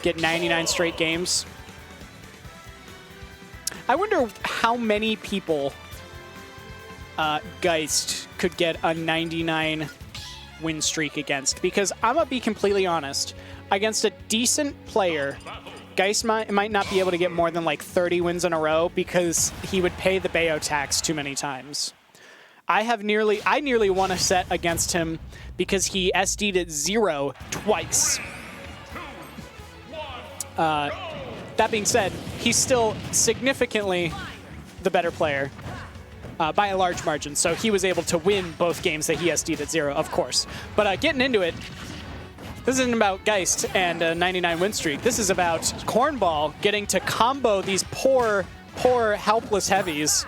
get 99 straight games. I wonder how many people Geist could get a 99 win streak against, because I'm going to be completely honest. Against a decent player, Geist might not be able to get more than like 30 wins in a row because he would pay the Bayo tax too many times. I nearly won a set against him because he SD'd at 0 twice. That being said, he's still significantly the better player by a large margin, so he was able to win both games that he SD'd at 0, of course. But getting into it, this isn't about Geist and a 99 win streak. This is about Cornball getting to combo these poor helpless heavies.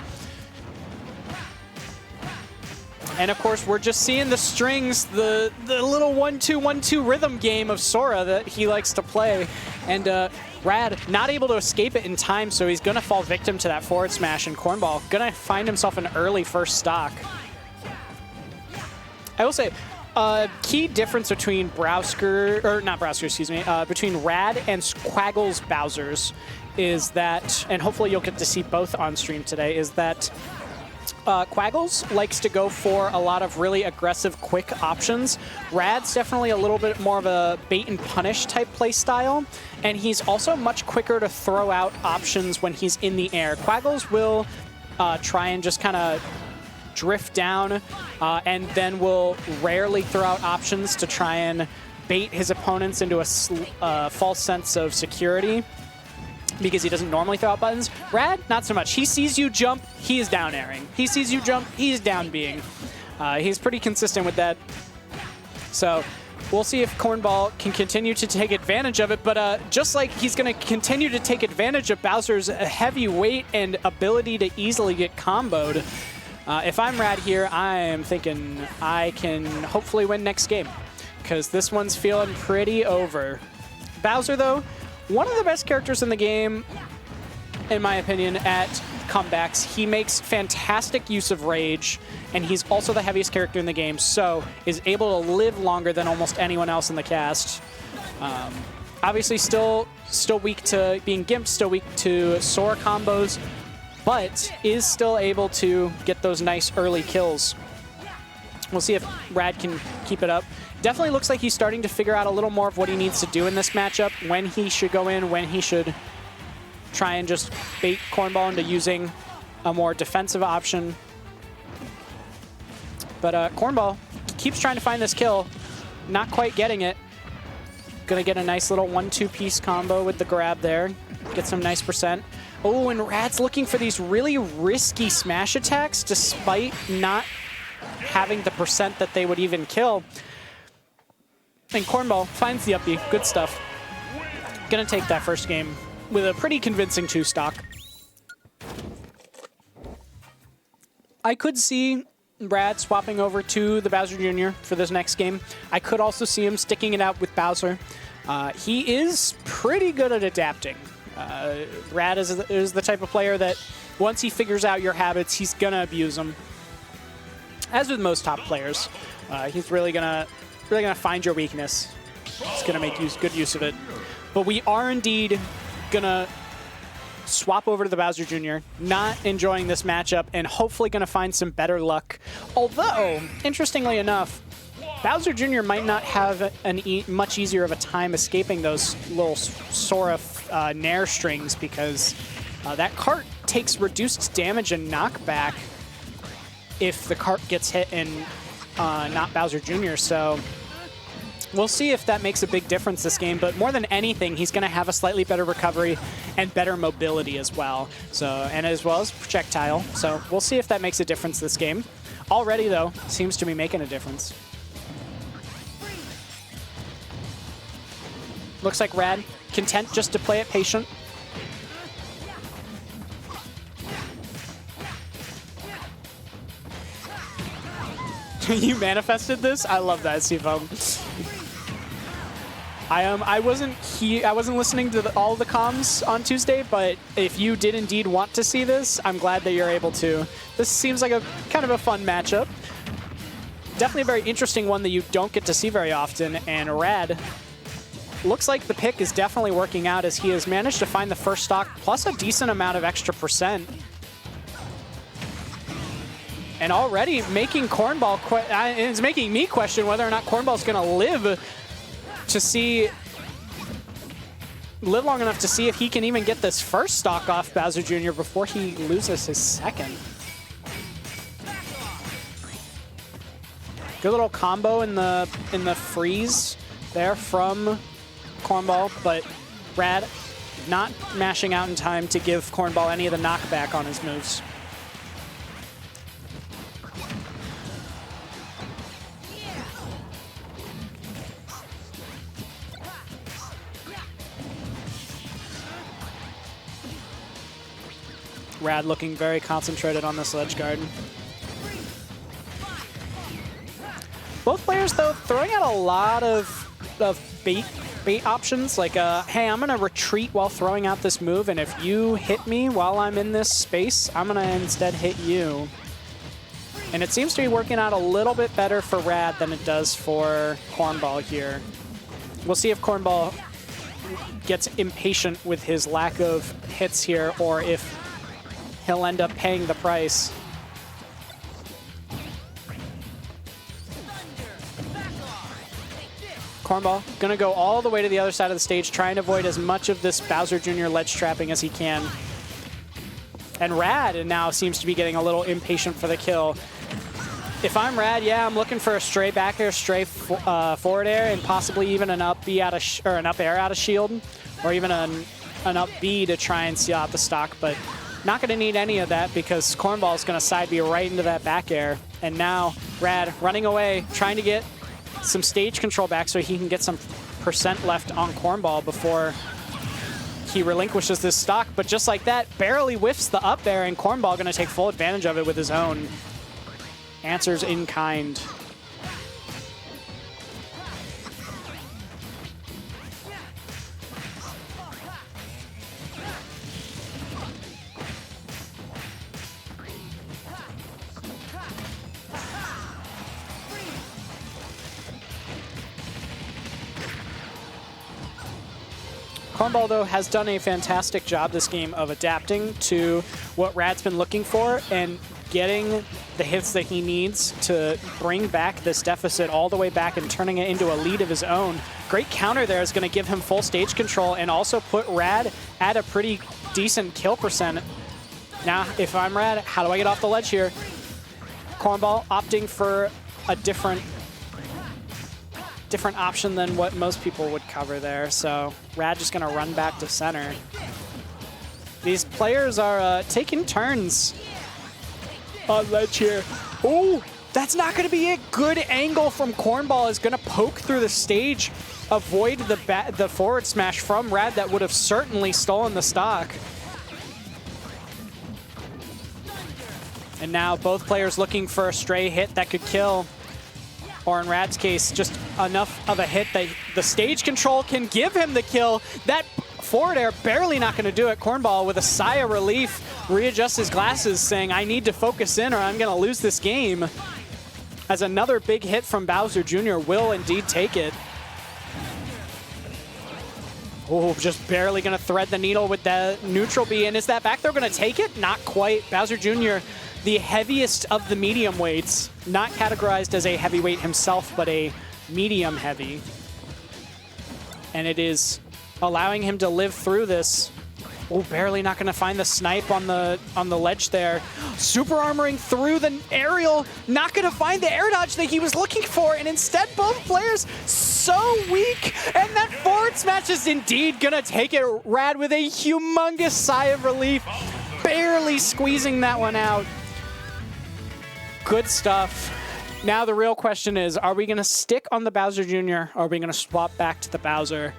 And of course, we're just seeing the strings, the little 1-2, 1-2 rhythm game of Sora that he likes to play. And Rad not able to escape it in time, so he's going to fall victim to that forward smash, and Cornball going to find himself an early first stock. I will say, key difference between between Rad and Squaggle's Bowser's is that, and hopefully you'll get to see both on stream today, is that Quaggles likes to go for a lot of really aggressive, quick options. Rad's definitely a little bit more of a bait and punish type play style, and he's also much quicker to throw out options when he's in the air. Quaggles will try and just kind of drift down, and then will rarely throw out options to try and bait his opponents into a false sense of security, because he doesn't normally throw out buttons. Rad, not so much. He sees you jump, he is down airing. He sees you jump, he's down being. He's pretty consistent with that. So we'll see if Cornball can continue to take advantage of it, but just like he's going to continue to take advantage of Bowser's heavy weight and ability to easily get comboed, if I'm Rad here, I am thinking I can hopefully win next game, because this one's feeling pretty over. Bowser, though, one of the best characters in the game, in my opinion, at comebacks. He makes fantastic use of rage, and he's also the heaviest character in the game, so is able to live longer than almost anyone else in the cast. Obviously still weak to being gimped, still weak to Sora combos, but is still able to get those nice early kills. We'll see if Rad can keep it up. Definitely looks like he's starting to figure out a little more of what he needs to do in this matchup, when he should go in, when he should try and just bait Cornball into using a more defensive option. But Cornball keeps trying to find this kill, not quite getting it. Gonna get a nice little 1-2 piece combo with the grab there, get some nice percent. Oh, and Rad's looking for these really risky smash attacks despite not having the percent that they would even kill. And Cornball finds the up-B. Good stuff. Gonna take that first game with a pretty convincing 2-stock. I could see Rad swapping over to the Bowser Jr. for this next game. I could also see him sticking it out with Bowser. He is pretty good at adapting. Rad is the type of player that once he figures out your habits, he's gonna abuse them. As with most top players, he's really gonna find your weakness. He's gonna make good use of it. But we are indeed gonna swap over to the Bowser Jr., not enjoying this matchup, and hopefully gonna find some better luck. Although, interestingly enough, Bowser Jr. might not have much easier of a time escaping those little Sora Nair strings, because that cart takes reduced damage and knockback if the cart gets hit and not Bowser Jr. So we'll see if that makes a big difference this game, but more than anything, he's going to have a slightly better recovery and better mobility as well. So, and as well as projectile. So we'll see if that makes a difference this game. Already, though, seems to be making a difference. Looks like Rad content just to play it patient. You manifested this? I love that, Seafoam. I wasn't listening to all the comms on Tuesday, but if you did indeed want to see this, I'm glad that you're able to. This seems like a kind of a fun matchup. Definitely a very interesting one that you don't get to see very often, and Rad looks like the pick is definitely working out as he has managed to find the first stock plus a decent amount of extra percent. And already making Cornball, it's making me question whether or not Cornball's going to live long enough to see if he can even get this first stock off Bowser Jr. before he loses his second. Good little combo in the freeze there from Cornball, but Rad not mashing out in time to give Cornball any of the knockback on his moves. Rad looking very concentrated on this ledge guard. Both players, though, throwing out a lot of bait options, like, hey, I'm going to retreat while throwing out this move, and if you hit me while I'm in this space, I'm going to instead hit you. And it seems to be working out a little bit better for Rad than it does for Cornball here. We'll see if Cornball gets impatient with his lack of hits here, or if he'll end up paying the price. Cornball gonna go all the way to the other side of the stage, trying to avoid as much of this Bowser Jr. ledge trapping as he can. And Rad now seems to be getting a little impatient for the kill. If I'm Rad, yeah, I'm looking for a stray back air, stray forward air, and possibly even an up B out of an up air out of shield, or even an up B to try and seal out the stock. But not going to need any of that because Cornball is going to side B right into that back air. And now Rad running away, trying to get some stage control back so he can get some percent left on Cornball before he relinquishes this stock. But just like that, barely whiffs the up air, and Cornball going to take full advantage of it with his own answers in kind. Cornball, though, has done a fantastic job this game of adapting to what Rad's been looking for and getting the hits that he needs to bring back this deficit all the way back and turning it into a lead of his own. Great counter there is going to give him full stage control and also put Rad at a pretty decent kill percent. Now, if I'm Rad, how do I get off the ledge here? Cornball opting for a different option than what most people would cover there. So Rad just going to run back to center. These players are taking turns on ledge here. Oh, that's not going to be a good angle from Cornball. Is going to poke through the stage, avoid the forward smash from Rad that would have certainly stolen the stock. And now both players looking for a stray hit that could kill. Or in Rad's case, just enough of a hit that the stage control can give him the kill. That forward air barely not going to do it. Cornball, with a sigh of relief, readjusts his glasses, saying, I need to focus in or I'm going to lose this game. As another big hit from Bowser Jr. will indeed take it. Oh, just barely going to thread the needle with the neutral B. And is that back throw going to take it? Not quite. Bowser Jr., the heaviest of the medium weights, not categorized as a heavyweight himself, but a medium heavy. And it is allowing him to live through this. Oh, barely not going to find the snipe on the ledge there. Super armoring through the aerial, not going to find the air dodge that he was looking for, and instead both players so weak, and that forward smash is indeed going to take it. Rad with a humongous sigh of relief, barely squeezing that one out. Good stuff. Now the real question is, are we going to stick on the Bowser Jr. or are we going to swap back to the Bowser?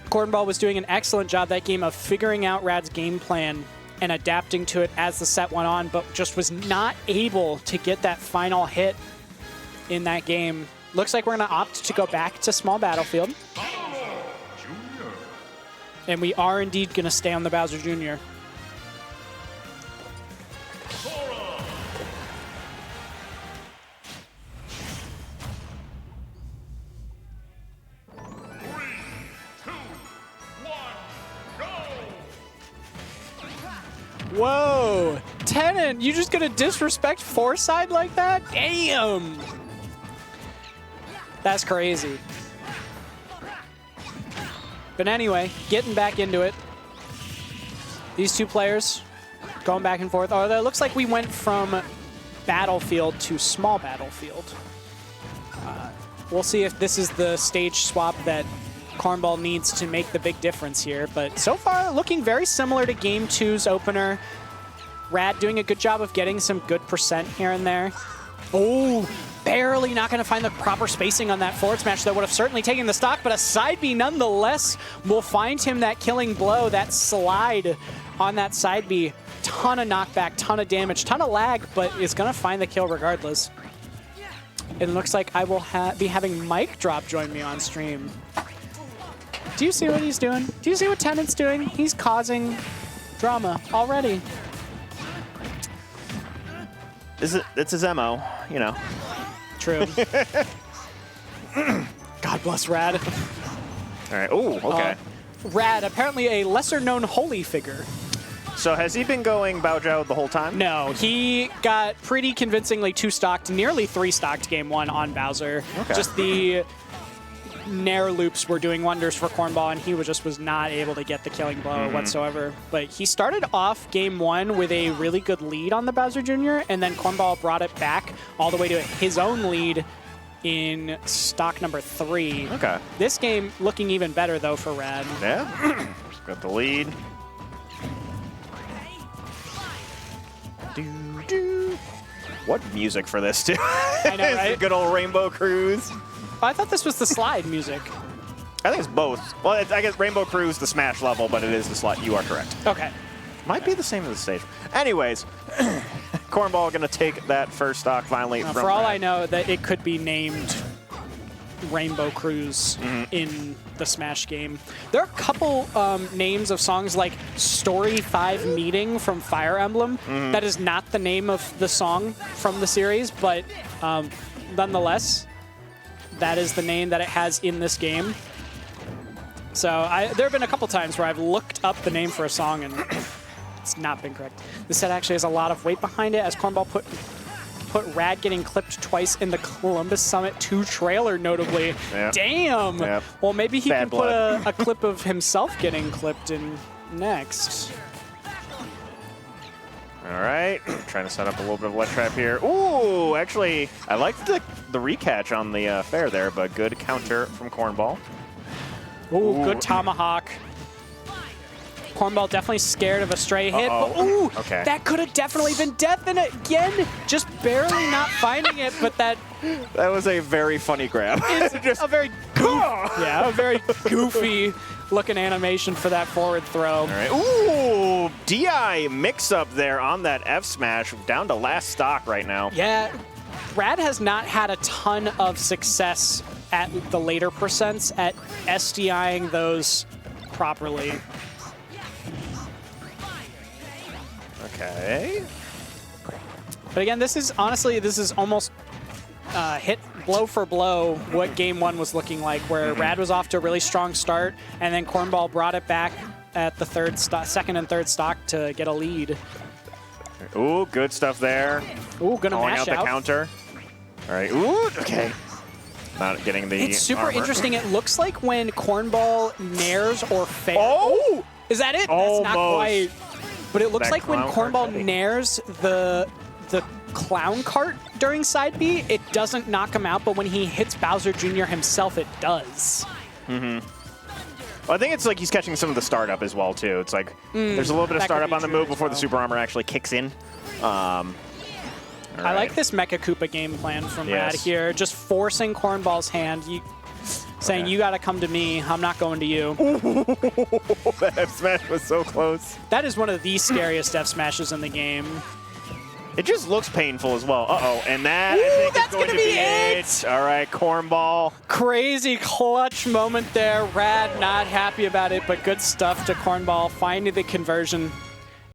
Cornball was doing an excellent job that game of figuring out Rad's game plan and adapting to it as the set went on, but just was not able to get that final hit in that game. Looks like we're going to opt to go back to small battlefield. And we are indeed going to stay on the Bowser Jr. Whoa. Tennant, you just gonna disrespect Foreside like that? Damn. That's crazy. But anyway, getting back into it. These two players going back and forth. Oh, it looks like we went from battlefield to small battlefield. We'll see if this is the stage swap that Cornball needs to make the big difference here. But so far, looking very similar to Game 2's opener. Rad doing a good job of getting some good percent here and there. Oh, barely not going to find the proper spacing on that forward smash that would have certainly taken the stock, but a side B nonetheless will find him that killing blow, that slide on that side B. Ton of knockback, ton of damage, ton of lag, but is going to find the kill regardless. It looks like I will be having Mike Drop join me on stream. Do you see what he's doing? Do you see what Tennant's doing? He's causing drama already. It's his MO, you know. True. God bless Rad. All right. Ooh, okay. Rad, apparently a lesser-known holy figure. So has he been going Baozhou the whole time? No, he got pretty convincingly 2-stocked, nearly 3-stocked game 1 on Bowser. Okay. Just the Nair loops were doing wonders for Cornball, and he was not able to get the killing blow whatsoever. But he started off game 1 with a really good lead on the Bowser Jr., and then Cornball brought it back all the way to his own lead in stock number 3. Okay. This game looking even better, though, for Rad. Yeah. Got the lead. What music for this, too? I know, right? Good old Rainbow Cruise. I thought this was the slide music. I think it's both. Well, I guess Rainbow Cruise the Smash level, but it is the slide. You are correct. Okay. Might be the same as the stage. Anyways, Cornball going to take that first stock finally. From for all Rad. I know, that it could be named Rainbow Cruise in the Smash game. There are a couple names of songs like Story 5 Meeting from Fire Emblem. That is not the name of the song from the series, but nonetheless, that is the name that it has in this game. So there have been a couple times where I've looked up the name for a song and it's not been correct. This set actually has a lot of weight behind it, as Cornball put Rad getting clipped twice in the Columbus Summit 2 trailer, notably. Yep. Damn! Yep. Well, maybe he Bad can blood. put a clip of himself getting clipped in next. All right, trying to set up a little bit of ledge trap here. Ooh, actually, I liked the recatch on the fair there, but good counter from Cornball. Ooh, good tomahawk. Cornball definitely scared of a stray hit, but ooh, okay. That could have definitely been death, and again, just barely not finding it, but that was a very funny grab. is a very a very goofy looking animation for that forward throw. All right. Ooh, DI mix-up there on that F smash, down to last stock right now. Yeah, Rad has not had a ton of success at the later percents at SDIing those properly. Okay. But again, this is almost hit blow for blow what game 1 was looking like, where Rad was off to a really strong start, and then Cornball brought it back at the second and third stock to get a lead. Ooh, good stuff there. Ooh, gonna Calling mash out the out. counter. All right. Ooh, okay. Not getting the It's super armor. interesting. It looks like when Cornball nairs or fails. Oh! Is that it? Almost. That's not quite. But it looks That like when clown Cornball cart thing. nairs the clown cart during side B, it doesn't knock him out, but when he hits Bowser Jr. himself, it does. Well, I think it's like he's catching some of the startup as well, too. It's like there's a little bit of that could startup be on the true move as before the well. super armor actually kicks in. I like this Mecha Koopa game plan from Rad here, just forcing Cornball's hand, saying, you got to come to me, I'm not going to you. That F smash was so close. That is one of the scariest F smashes in the game. It just looks painful as well. Uh-oh, and that, Ooh, I think, that's is going to gonna be be it. All right, Cornball. Crazy clutch moment there. Rad not happy about it, but good stuff to Cornball, finding the conversion.